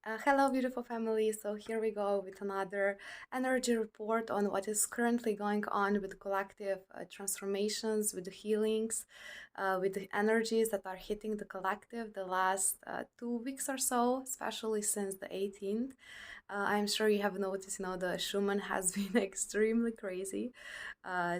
Hello, beautiful family. So, here we go with another energy report on what is currently going on with the collective transformations, with the healings, with the energies that are hitting the collective the last 2 weeks or so, especially since the 18th. I'm sure you have noticed, the Schumann has been extremely crazy.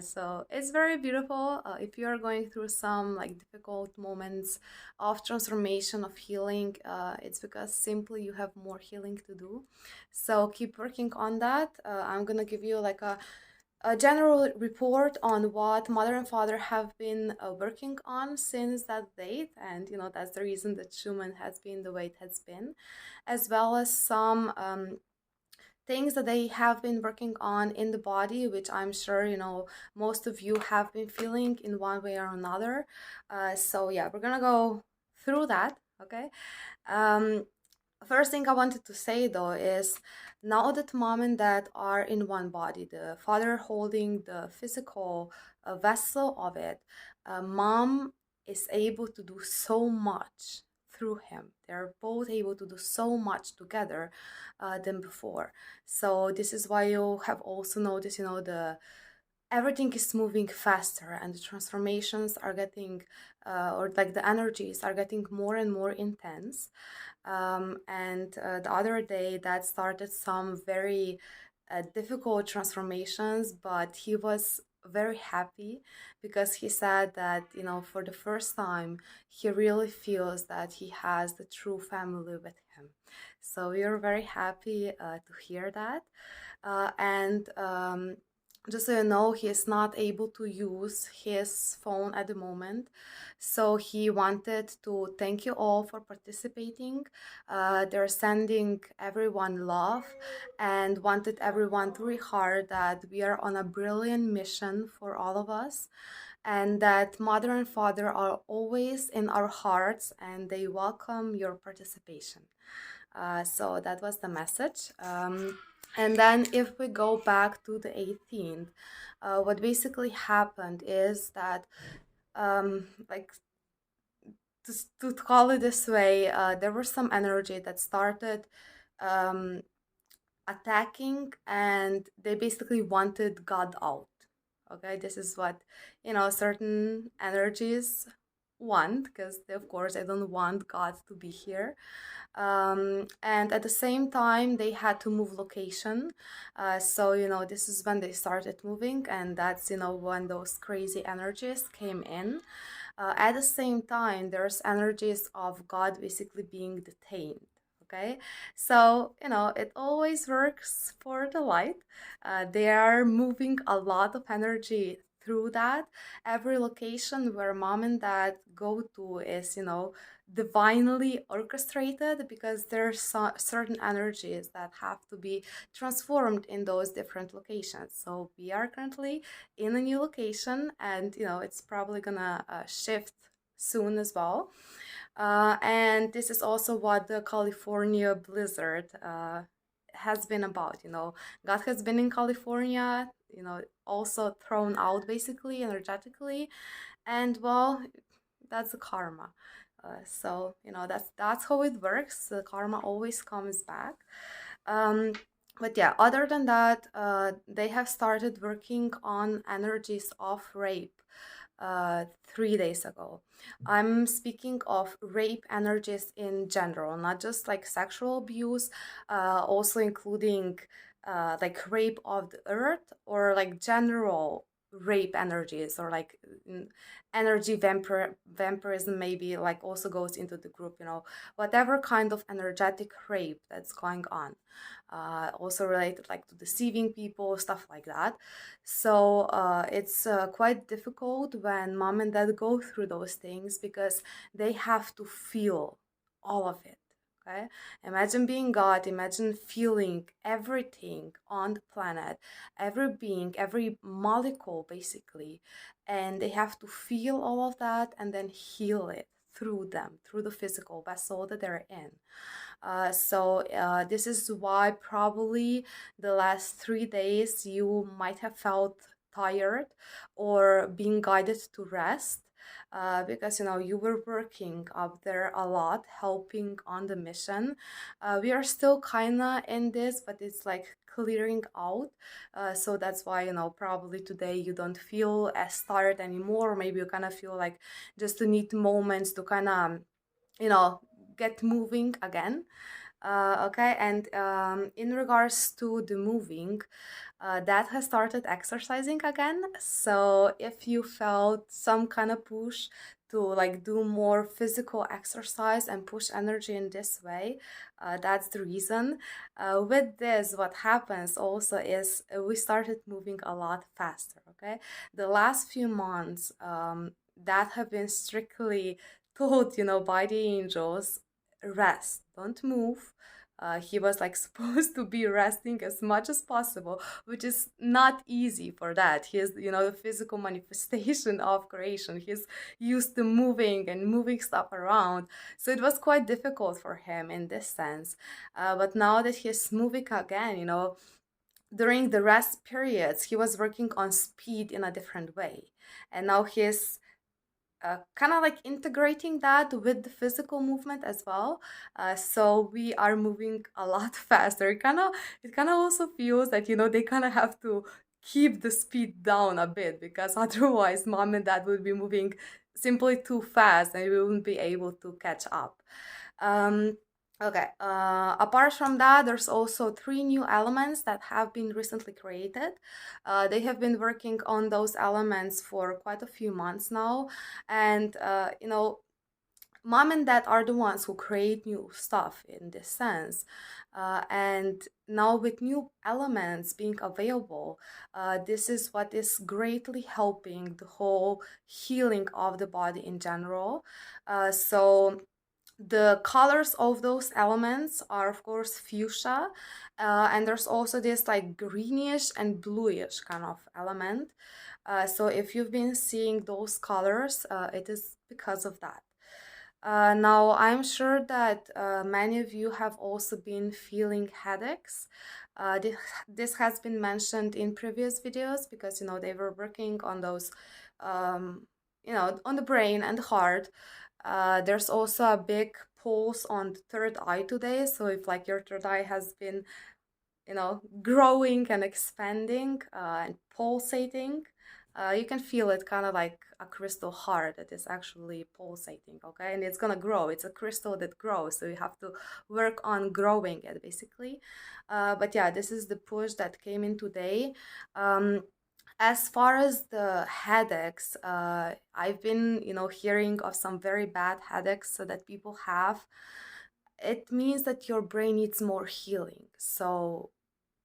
So it's very beautiful. If you are going through some like difficult moments of transformation, of healing, it's because simply you have more healing to do. So keep working on that. I'm gonna give you like a general report on what mother and father have been working on since that date, and that's the reason that Schumann has been the way it has been, as well as some things that they have been working on in the body, which I'm sure most of you have been feeling in one way or another. So yeah, we're gonna go through that. Okay. um First thing I wanted to say though is, now that mom and dad are in one body, the father holding the physical vessel of it, mom is able to do so much through him. They're both able to do so much together than before. So this is why you have also noticed, the everything is moving faster and the transformations are getting or like the energies are getting more and more intense. And the other day that started some very difficult transformations, but he was very happy because he said that, for the first time, he really feels that he has the true family with him. So we are very happy to hear that. And just so you know, he is not able to use his phone at the moment. So he wanted to thank you all for participating. They're sending everyone love and wanted everyone to heart that we are on a brilliant mission for all of us, and that mother and father are always in our hearts and they welcome your participation. So that was the message. And then if we go back to the 18th, what basically happened is that, like, to call it this way, there was some energy that started um, attacking, and they basically wanted God out. Okay, this is what certain energies want, because of course they don't want God to be here. And at the same time they had to move location. So this is when they started moving, and that's when those crazy energies came in. At the same time, there's energies of God basically being detained. Okay, so it always works for the light. They are moving a lot of energy through that. Every location where mom and dad go to is divinely orchestrated, because there's certain energies that have to be transformed in those different locations. So we are currently in a new location, and it's probably gonna shift soon as well. And this is also what the California blizzard has been about. God has been in California, also thrown out basically energetically, and well, that's the karma. So that's how it works. The karma always comes back. Um, but yeah, other than that, they have started working on energies of rape 3 days ago. I'm speaking of rape energies in general, not just like sexual abuse, also including like rape of the earth, or like general rape energies, or like energy vampirism maybe like also goes into the group. Whatever kind of energetic rape that's going on, also related like to deceiving people, stuff like that. So it's quite difficult when mom and dad go through those things, because they have to feel all of it. Okay, imagine being God, imagine feeling everything on the planet, every being, every molecule basically, and they have to feel all of that and then heal it through them, through the physical vessel that they're in. So this is why probably the last 3 days you might have felt tired or being guided to rest. because you were working up there a lot, helping on the mission. We are still kind of in this, but it's like clearing out. So that's why, probably today you don't feel as tired anymore. Maybe you kind of feel like just to need moments to kind of, you know, get moving again. Okay, and in regards to the moving, that has started exercising again. So if you felt some kind of push to like do more physical exercise and push energy in this way, that's the reason. With this, what happens also is we started moving a lot faster. Okay, the last few months that have been strictly told, by the angels, rest, don't move. He was like supposed to be resting as much as possible, which is not easy for that. He is, the physical manifestation of creation. He's used to moving and moving stuff around. So it was quite difficult for him in this sense. But now that he's moving again, during the rest periods, he was working on speed in a different way. And now he's kind of like integrating that with the physical movement as well. So we are moving a lot faster. It kind of also feels that they kind of have to keep the speed down a bit, because otherwise mom and dad would be moving simply too fast and we wouldn't be able to catch up. Um, Okay, apart from that, there's also three new elements that have been recently created. They have been working on those elements for quite a few months now. And, mom and dad are the ones who create new stuff in this sense. And now, with new elements being available, this is what is greatly helping the whole healing of the body in general. So, the colors of those elements are, of course, fuchsia, and there's also this like greenish and bluish kind of element. So if you've been seeing those colors, it is because of that. Now, I'm sure that many of you have also been feeling headaches. This has been mentioned in previous videos because, they were working on those, on the brain and the heart. There's also a big pulse on the third eye today. So if like your third eye has been, growing and expanding and pulsating, you can feel it kind of like a crystal heart that is actually pulsating, okay? And it's gonna grow. It's a crystal that grows, so you have to work on growing it, basically. But yeah, this is the push that came in today. As far as the headaches, I've been, hearing of some very bad headaches that people have. It means that your brain needs more healing. So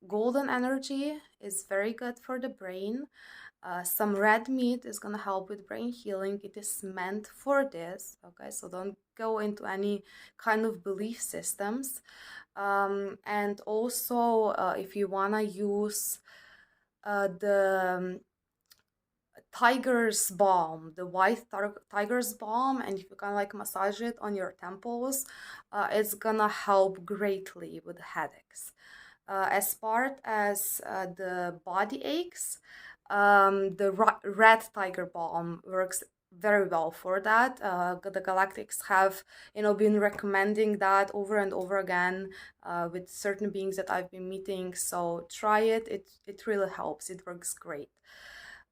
golden energy is very good for the brain. Some red meat is going to help with brain healing. It is meant for this, okay? So don't go into any kind of belief systems. And also, if you want to use the tiger's balm, the white tiger's balm, and if you kind of like massage it on your temples, it's gonna help greatly with headaches. As part as the body aches, the red tiger balm works very well for that. The Galactics have, been recommending that over and over again with certain beings that I've been meeting. So try it. It really helps. It works great.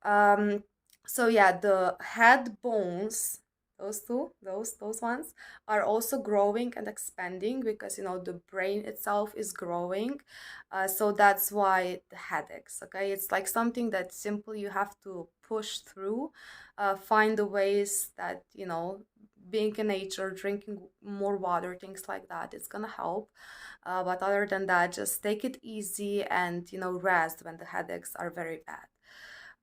Um, so yeah, the head bones, those two, those ones are also growing and expanding because the brain itself is growing. So that's why the headaches. Okay, it's like something that simply you have to push through, find the ways that being in nature, drinking more water, things like that, it's gonna help. But other than that, just take it easy and rest when the headaches are very bad.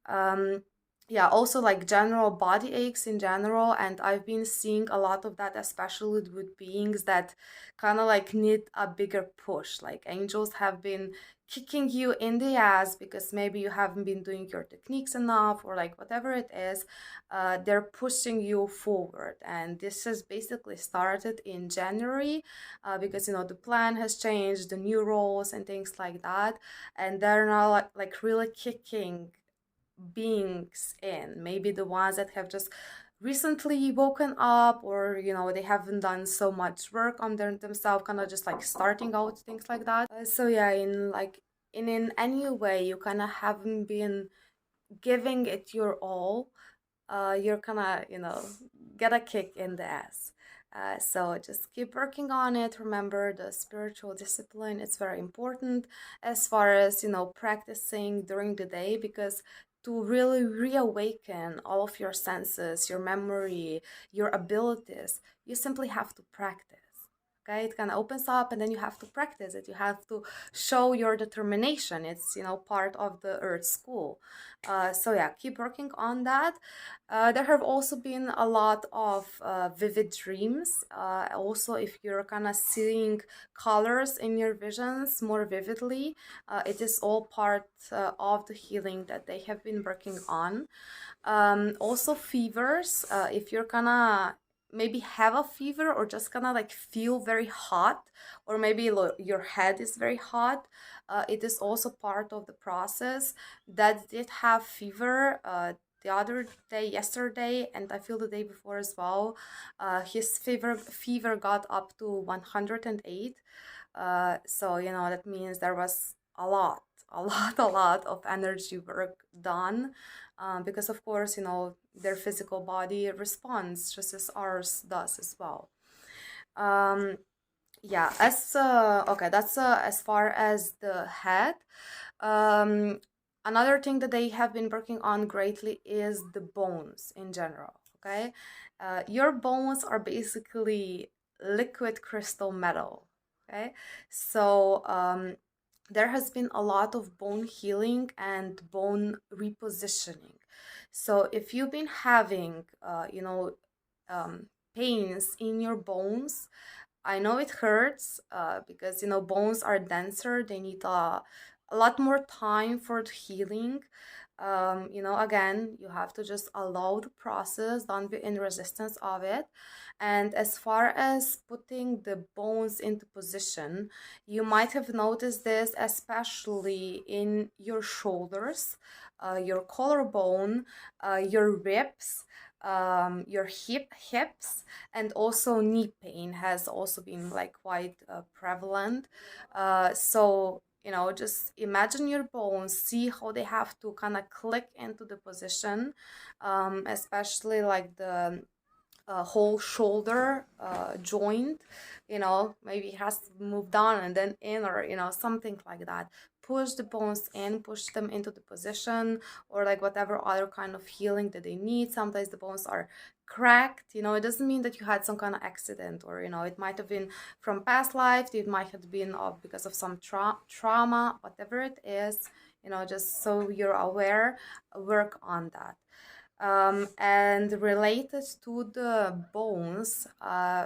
um yeah, also like general body aches in general, and I've been seeing a lot of that, especially with beings that kind of like need a bigger push. Like angels have been kicking you in the ass because maybe you haven't been doing your techniques enough, or like whatever it is. They're pushing you forward, and this has basically started in January, because the plan has changed, the new roles and things like that, and they're now like really kicking beings in, maybe the ones that have just recently woken up, or they haven't done so much work on themselves, kind of just like starting out, things like that. So yeah, in any way you kind of haven't been giving it your all, you're gonna get a kick in the ass. So just keep working on it. Remember, the spiritual discipline is very important as far as practicing during the day, because to really reawaken all of your senses, your memory, your abilities, you simply have to practice. Okay, it kind of opens up, and then you have to practice it. You have to show your determination. It's part of the Earth School. So yeah, keep working on that. There have also been a lot of vivid dreams. Also, if you're kind of seeing colors in your visions more vividly, it is all part of the healing that they have been working on. Also, fevers. If you're gonna maybe have a fever, or just kind of like feel very hot, or maybe your head is very hot, it is also part of the process. That did have fever the other day, yesterday, and I feel the day before as well. His fever got up to 108. So that means there was a lot of energy work done, because of course their physical body responds just as ours does as well. um yeah, as okay, that's as far as the head. um Another thing that they have been working on greatly is the bones in general. Okay, your bones are basically liquid crystal metal. Okay, so there has been a lot of bone healing and bone repositioning. So if you've been having um, pains in your bones, I know it hurts, because bones are denser. They need a lot more time for the healing. Again, you have to just allow the process, don't be in resistance of it. And as far as putting the bones into position, you might have noticed this especially in your shoulders, your collarbone, your ribs, your hips, and also knee pain has also been like quite prevalent. So just imagine your bones, see how they have to kind of click into the position, especially like the whole shoulder joint. Maybe it has to move down and then in, or something like that. Push the bones in, push them into the position, or like whatever other kind of healing that they need. Sometimes the bones are cracked. It doesn't mean that you had some kind of accident, or it might have been from past life, it might have been because of some trauma, whatever it is. Just so you're aware, work on that. And related to the bones,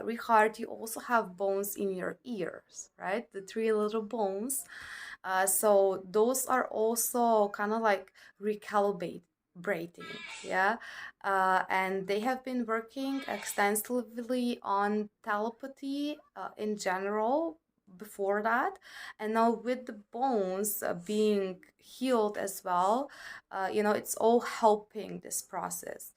Richard, you also have bones in your ears, right? The three little bones. So those are also kind of like recalibrating, yeah. And they have been working extensively on telepathy in general before that, and now with the bones being healed as well, it's all helping this process.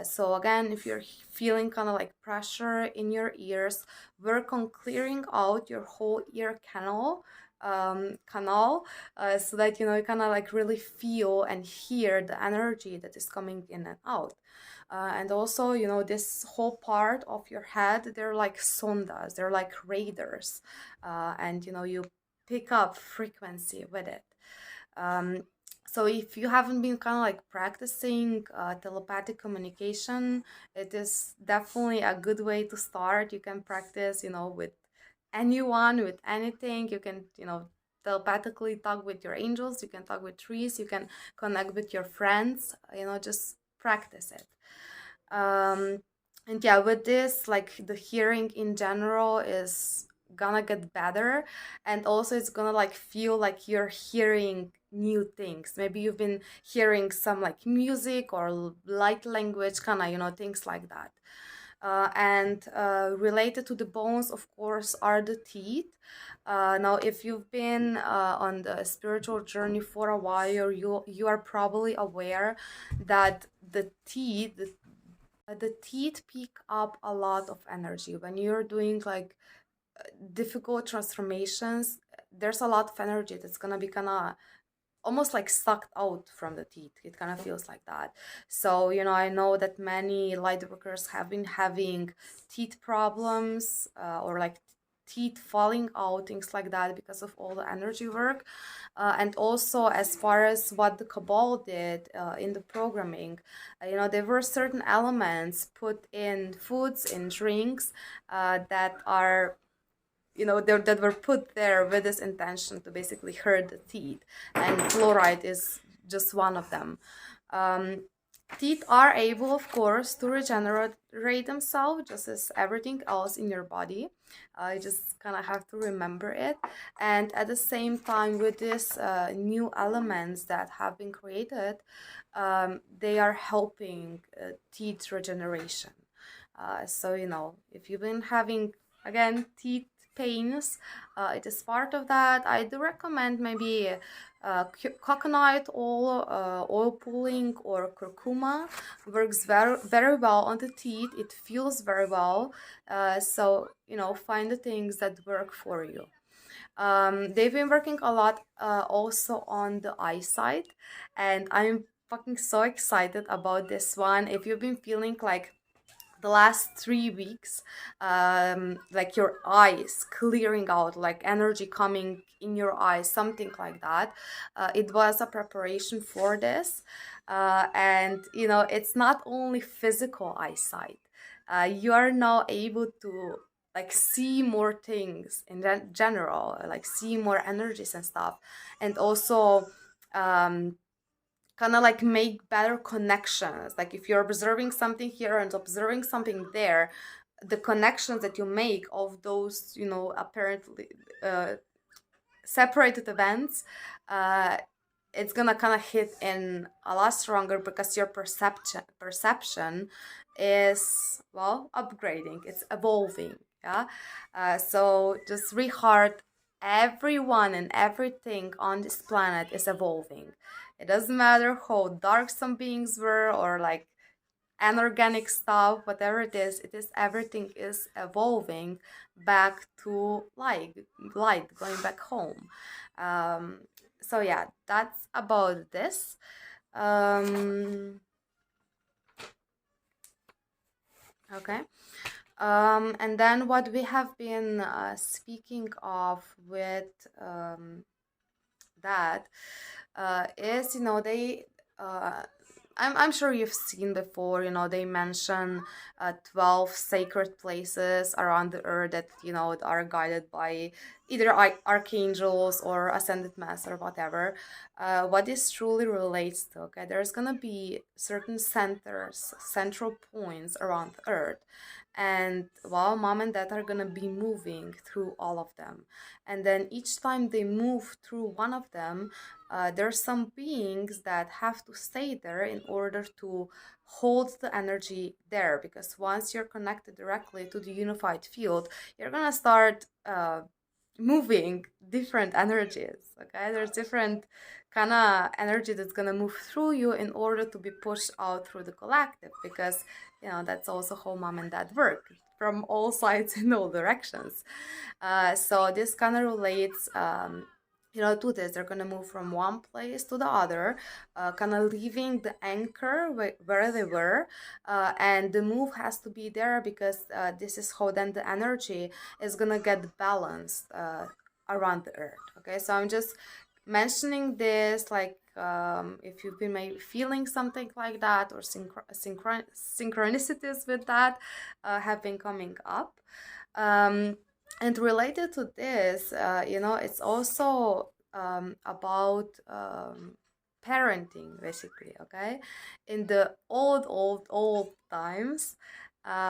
So again, if you're feeling kind of like pressure in your ears, work on clearing out your whole ear canal, so that you kind of like really feel and hear the energy that is coming in and out. And also, this whole part of your head, they're like sondas, they're like radars, and you pick up frequency with it. Um, so if you haven't been kind of like practicing telepathic communication, it is definitely a good way to start. You can practice, with anyone, with anything. You can, telepathically talk with your angels. You can talk with trees. You can connect with your friends. Just practice it. And yeah, with this, like the hearing in general is gonna get better, and also it's gonna like feel like you're hearing new things. Maybe you've been hearing some like music or light language, kind of things like that. And related to the bones, of course, are the teeth. Now, if you've been on the spiritual journey for a while, you are probably aware that the teeth the teeth pick up a lot of energy when you're doing like difficult transformations. There's a lot of energy that's gonna be kind of almost like sucked out from the teeth. It kind of feels like that. So, I know that many light workers have been having teeth problems, or like teeth falling out, things like that, because of all the energy work. And also, as far as what the Cabal did in the programming, there were certain elements put in foods, in drinks, that are that were put there with this intention to basically hurt the teeth, and fluoride is just one of them. Teeth are able, of course, to regenerate themselves just as everything else in your body. You just kind of have to remember it. And at the same time, with these new elements that have been created, they are helping teeth regeneration. So, if you've been having, again, teeth pains, it is part of that. I do recommend maybe coconut oil pulling, or curcuma works very, very well on the teeth. It feels very well. So, find the things that work for you. They've been working a lot also on the eyesight, and I'm fucking so excited about this one. If you've been feeling like the last 3 weeks, like your eyes clearing out, like energy coming in your eyes, something like that, it was a preparation for this. And it's not only physical eyesight. You are now able to like see more things in general, like see more energies and stuff, and also kind of like make better connections. Like if you're observing something here and observing something there, the connections that you make of those, apparently separated events, it's gonna kind of hit in a lot stronger, because your perception is, well, upgrading, it's evolving. Yeah. So just re-heart, everyone and everything on this planet is evolving. It doesn't matter how dark some beings were, or like anorganic stuff, whatever it is everything is evolving back to light, going back home. So yeah, that's about this. Okay. And then what we have been speaking of with that is, they I'm sure you've seen before, they mention 12 sacred places around the earth that, are guided by either archangels or ascended master or whatever. What this truly relates to, okay, there's gonna be certain central points around the earth. And well, mom and dad are gonna be moving through all of them. And then each time they move through one of them, there's some beings that have to stay there in order to hold the energy there, because once you're connected directly to the unified field, you're gonna start moving different energies. Okay, there's different kind of energy that's gonna move through you in order to be pushed out through the collective, because that's also how mom and dad work, from all sides in all directions. So this kind of relates to this. They're gonna move from one place to the other, kind of leaving the anchor where they were, and the move has to be there, because this is how then the energy is gonna get balanced around the earth. Okay, so I'm just mentioning this, like if you've been maybe feeling something like that, or synchronicities with that have been coming up. And related to this, it's also about parenting, basically. Okay, in the old times,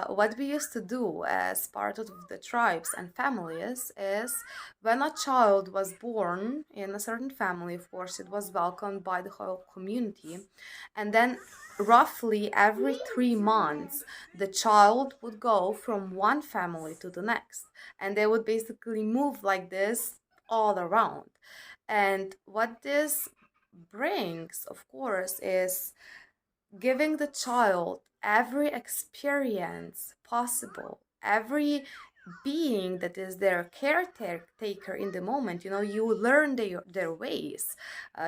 what we used to do as part of the tribes and families is, when a child was born in a certain family, of course, it was welcomed by the whole community. And then roughly every 3 months, the child would go from one family to the next, and they would basically move like this all around. And what this brings, of course, is giving the child every experience possible, every being that is their caretaker in the moment. You learn their ways,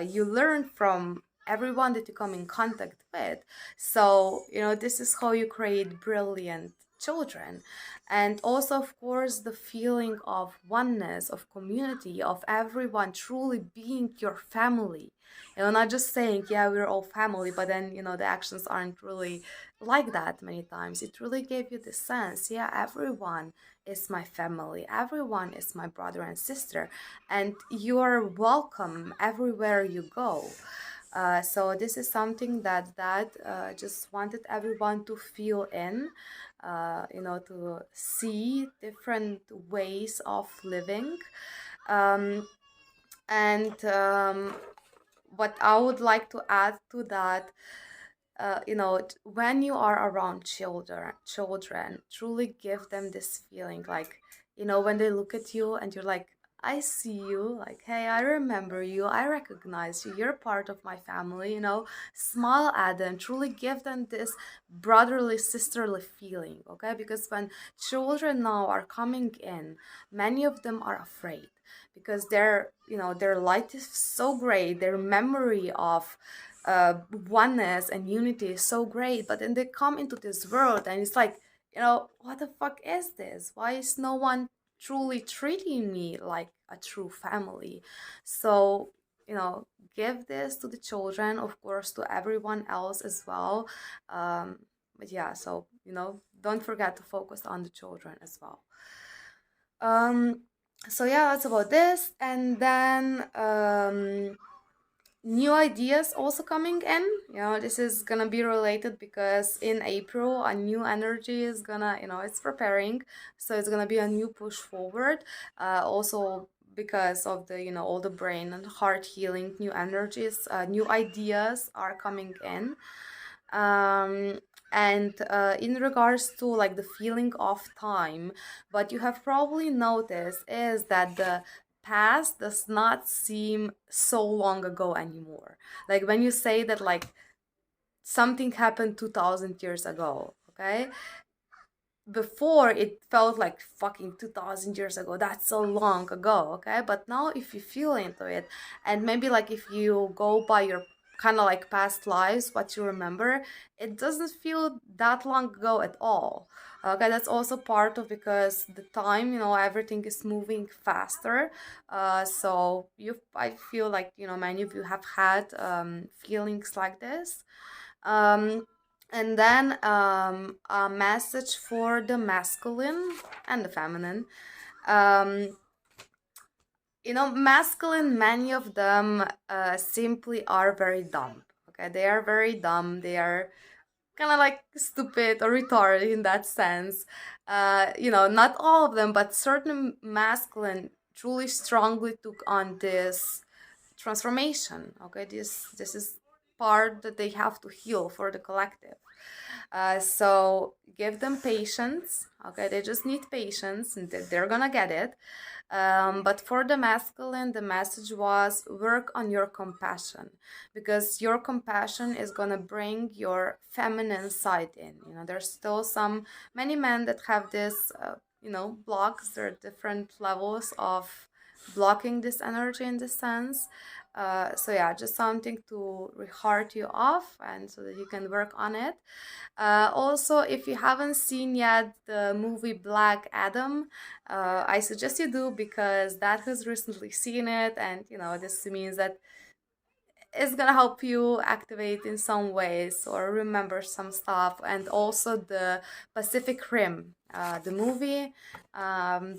you learn from everyone that you come in contact with. So this is how you create brilliant children. And also, of course, the feeling of oneness, of community, of everyone truly being your family. Not just saying, yeah, we're all family, but then the actions aren't really like that many times. It really gave you the sense, yeah, everyone is my family, everyone is my brother and sister, and you are welcome everywhere you go. So this is something that just wanted everyone to feel in, to see different ways of living. Um, and what I would like to add to that, when you are around children, truly give them this feeling, like, when they look at you and you're like, I see you, like, hey, I remember you, I recognize you, you're part of my family, smile at them, truly give them this brotherly, sisterly feeling, okay? Because when children now are coming in, many of them are afraid because their light is so great, their memory of oneness and unity is so great, but then they come into this world and it's like, what the fuck is this? Why is no one truly treating me like a true family? So give this to the children, of course, to everyone else as well. But yeah, so don't forget to focus on the children as well. um so yeah, that's about this. And then new ideas also coming in. This is gonna be related because in April a new energy is gonna, it's preparing, so it's gonna be a new push forward. Also because of the all the brain and heart healing, new energies, new ideas are coming in. um and in regards to like the feeling of time, what you have probably noticed is that the past does not seem so long ago anymore. Like when you say that, like, something happened 2000 years ago, okay? Before it felt like fucking 2000 years ago, that's so long ago, okay? But now if you feel into it, and maybe like if you go by your kind of like past lives, what you remember, it doesn't feel that long ago at all. Okay, that's also part of because the time, everything is moving faster. So I feel like many of you have had feelings like this. um and then a message for the masculine and the feminine. um Masculine, many of them simply are very dumb. Okay, they are very dumb, they are kind of like stupid or retarded in that sense. Not all of them, but certain masculine truly strongly took on this transformation. Okay, this is part that they have to heal for the collective. So give them patience. Okay, they just need patience, and they're gonna get it. But for the masculine, the message was work on your compassion, because your compassion is gonna bring your feminine side in. There's still many men that have this, blocks. There are different levels of blocking this energy in this sense. So yeah, just something to heart you off, and so that you can work on it. Also, if you haven't seen yet the movie Black Adam, I suggest you do, because that has recently seen it, and this means that it's gonna help you activate in some ways or remember some stuff. And also the Pacific Rim, the movie.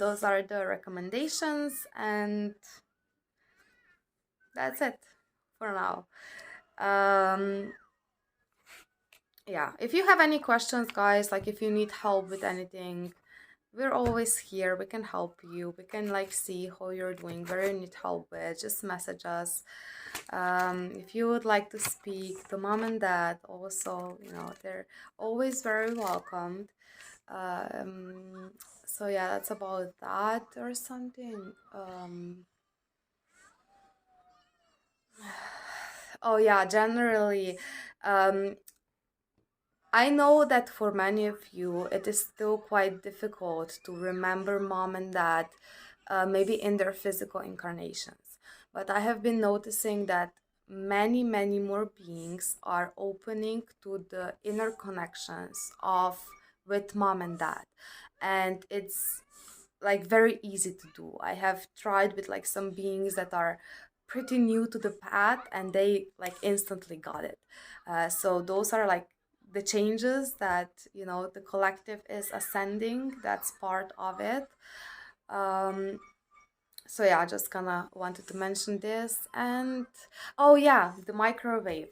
Those are the recommendations, and that's it for now. Um, yeah, if you have any questions, guys, like if you need help with anything, we're always here. We can help you. We can like see how you're doing, where you need help with. Just message us. If you would like to speak to mom and dad, also, they're always very welcomed. Um, so yeah, that's about that or something. Oh yeah, generally, um, I know that for many of you, it is still quite difficult to remember mom and dad, maybe in their physical incarnations. But I have been noticing that many, many more beings are opening to the inner connections of with mom and dad. And it's like very easy to do. I have tried with like some beings that are pretty new to the path and they like instantly got it. So those are like the changes that the collective is ascending. That's part of it. um so yeah, I just kind of wanted to mention this. And oh yeah, the microwave.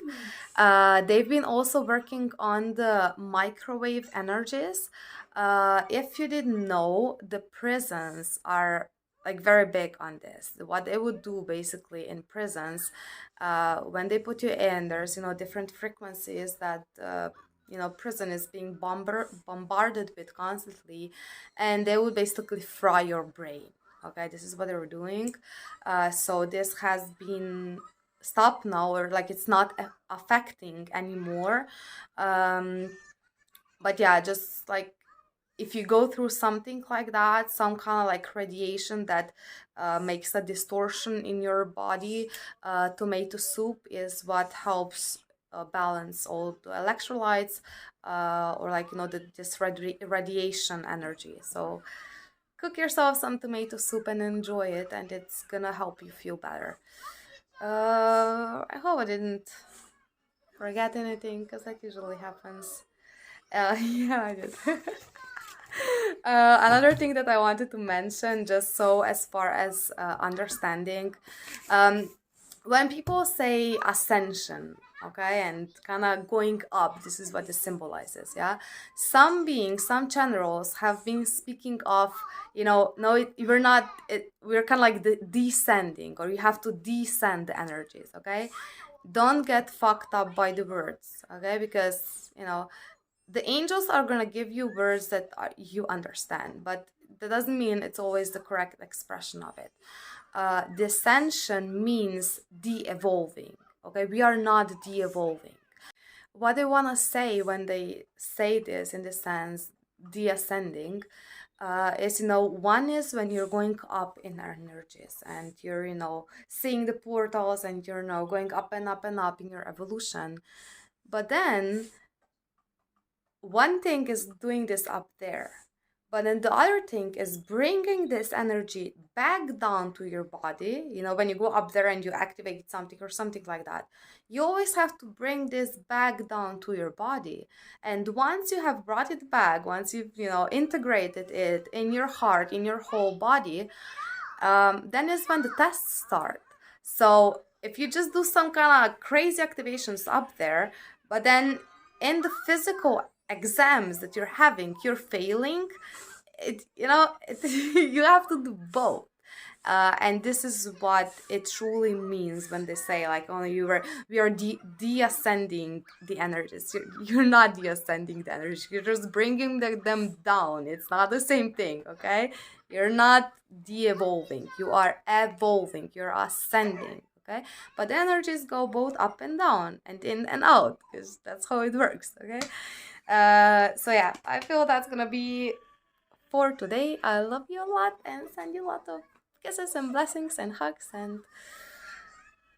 They've been also working on the microwave energies. If you didn't know, the prisons are like very big on this. What they would do basically in prisons, when they put you in, there's different frequencies that prison is being bombarded with constantly, and they would basically fry your brain. Okay, this is what they were doing. So this has been stopped now, or like it's not affecting anymore. um but yeah, just like if you go through something like that, some kind of like radiation that makes a distortion in your body, tomato soup is what helps balance all the electrolytes, or like this radiation energy. So cook yourself some tomato soup and enjoy it, and it's gonna help you feel better. I hope I didn't forget anything, because that usually happens. Yeah, I did. Another thing that I wanted to mention, just so as far as understanding, um, when people say ascension, okay, and kind of going up, this is what it symbolizes. Yeah, some beings, some generals have been speaking of, no, we're not, we're kind of like descending, or you have to descend the energies. Okay, don't get fucked up by the words. Okay, because the angels are gonna give you words that you understand, but that doesn't mean it's always the correct expression of it. Descension means de-evolving. Okay, we are not de-evolving. What they want to say when they say this, in the sense de-ascending, is one is when you're going up in energies, and you're seeing the portals, and you're going up and up and up in your evolution. But then one thing is doing this up there, but then the other thing is bringing this energy back down to your body. When you go up there and you activate something or something like that, you always have to bring this back down to your body. And once you have brought it back, once you've integrated it in your heart, in your whole body, then is when the tests start. So if you just do some kind of crazy activations up there, but then in the physical exams that you're having, you're failing, you have to do both. And this is what it truly means when they say like, oh, we are de-ascending the energies. You're not de-ascending the energies, you're just bringing them down. It's not the same thing. Okay, you're not de-evolving, you are evolving, you're ascending. Okay, but the energies go both up and down and in and out, because that's how it works. Okay, so yeah, I feel that's gonna be for today. I love you a lot and send you a lot of kisses and blessings and hugs, and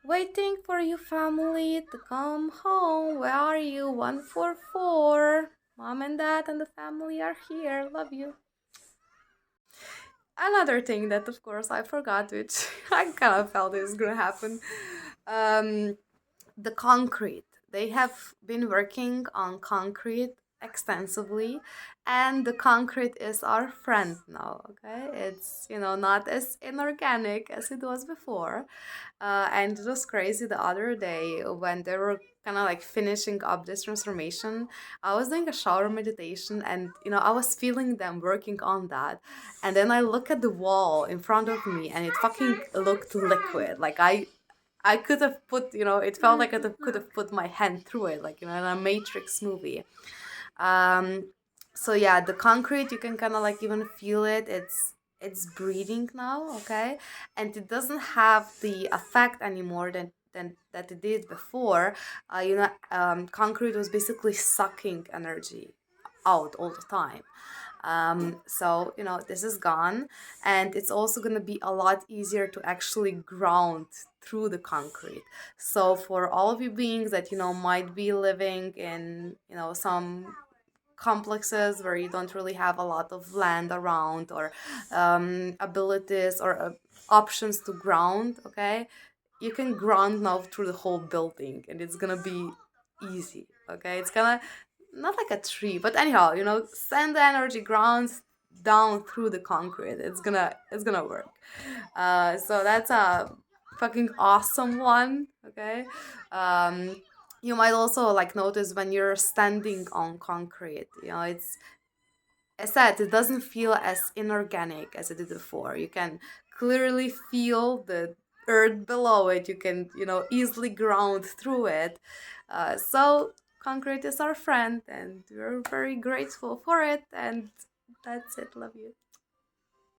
waiting for you family to come home. Where are you? 144. Mom and dad and the family are here. Love you. Another thing that of course I forgot, which I kind of felt is gonna happen. Um the concrete. They have been working on concrete extensively, and the concrete is our friend now. Okay, it's not as inorganic as it was before. And it was crazy the other day when they were kind of like finishing up this transformation. I was doing a shower meditation, and I was feeling them working on that, and then I look at the wall in front of me, and it fucking looked liquid. Like I could have put, it felt like could have put my hand through it, like, in a Matrix movie. Um, so yeah, the concrete, you can kind of like even feel it. It's breathing now, okay? And it doesn't have the effect anymore than that it did before, concrete was basically sucking energy out all the time. So this is gone, and it's also going to be a lot easier to actually ground through the concrete. So for all of you beings that might be living in some complexes where you don't really have a lot of land around, or abilities or options to ground, okay, you can ground now through the whole building, and it's gonna be easy. Okay, it's gonna not like a tree, but anyhow, send the energy grounds down through the concrete. It's gonna work. So that's a fucking awesome one. Okay. um you might also like notice when you're standing on concrete, it's, as I said, it doesn't feel as inorganic as it did before. You can clearly feel the earth below it. You can, easily ground through it. So concrete is our friend, and we're very grateful for it. And that's it. Love you.